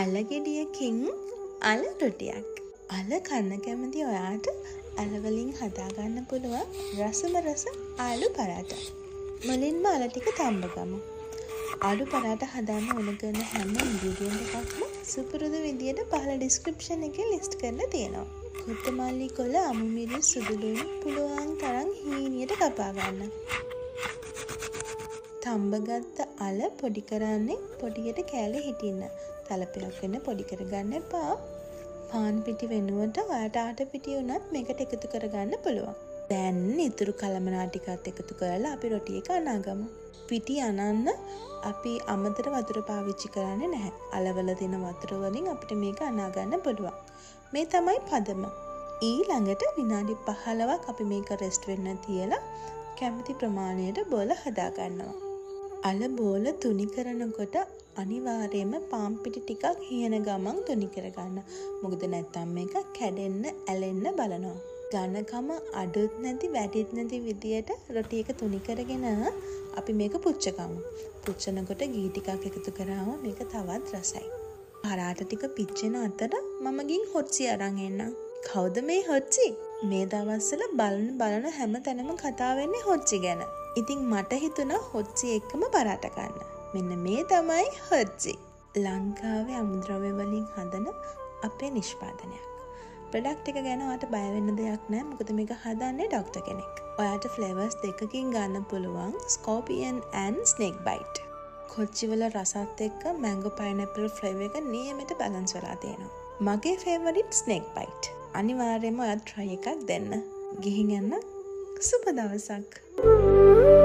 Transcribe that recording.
අලගෙඩියකින් අල රොටියක්. අල කන්න කැමති ඔයාට අලවලින් හදාගන්න පුළුවන් රසම රස ආලු පරාටා. මුලින්ම අල ටික තම්බගමු. ආලු පරාටා හදන්න ඕන කරන හැම ඉන්ග්‍රීඩියන්ට් එකක්ම සුපුරුදු විදියට පහළ ඩිස්ක්‍රිප්ෂන් එකේ ලිස්ට් කරලා තියෙනවා. කොත්තමල්ලි කොළ, අමුමිරිස්, සුදුලුණු පුළුවන් තරම් හීනියට කපා ගන්න. තම්බගත්ත අල පොඩි කරන්නේ පොඩියට කෑලි හිටින්න. තලපයක් වෙන පොඩි කරගන්න එපා. පාන් පිටි වෙනුවට ඔයාට ආට පිටි වුණත් මේකට එකතු කරගන්න පුළුවන්. දැන් ඉතුරු කලමනා ටිකත් එකතු කරලා අපි රොටි එක අනාගමු. පිටි අනන්න අපි අමතර වතුර පාවිච්චි කරන්නේ නැහැ. අලවල තියෙන වතුර වලින් අපිට මේක අනා ගන්න පුළුවන්. මේ තමයි පදම. ඊළඟට විනාඩි 15ක් අපි මේක රෙස්ට් වෙන්න තියලා කැමති ප්‍රමාණයට බෝල හදා ගන්නවා. අල බෝල තුනි කරනකොට අනිවාර්යයෙන්ම පාන් පිටි ටිකක් හීන ගමන් තුනි කරගන්න. මොකද නැත්තම් මේක කැඩෙන්න ඇලෙන්න බලනවා. ඝනකම අඩුත් නැති වැඩිත් නැති විදියට රොටි එක තුනි කරගෙන අපි මේක පුච්චගමු. පුච්චනකොට ගී ටිකක් එකතු කරාම මේක තවත් රසයි. පරාට ටික පිච්චෙන අතර මම ගින් හොච්චි අරන් එන්නම්. කවුද මේ හොච්චි? මේ දවස්වල බලන හැම තැනම කතා වෙන්නේ හොච්චි ගැන. ඉතින් මට හිතුණා හොච්චි එක්කම පරාට ගන්න. මෙන්න මේ තමයි හොච්චි. ලංකාවේ අමුද්‍රව්‍ය වලින් හදන අපේ නිෂ්පාදනයක්. ප්‍රොඩක්ට් එක ගැන ඔයාට බය වෙන්න දෙයක් නැහැ. මොකද මේක හදන්නේ ડોක්ටර් කෙනෙක්. ඔයාට ෆ්ලේවර්ස් දෙකකින් ගන්න පුළුවන් ස්කෝපියන් and ස්නේක් බයිට්. කොච්චි වල රසත් එක්ක මැංගෝ පයිනැපල් ෆ්ලේවර් එක නියමෙට බැලන්ස් වෙලා තියෙනවා. මගේ ෆේවරිට් ස්නේක් බයිට්. අනිවාර්යයෙන්ම ඔයාලා try එකක් දෙන්න. ගිහින් යන්න සුබ දවසක්.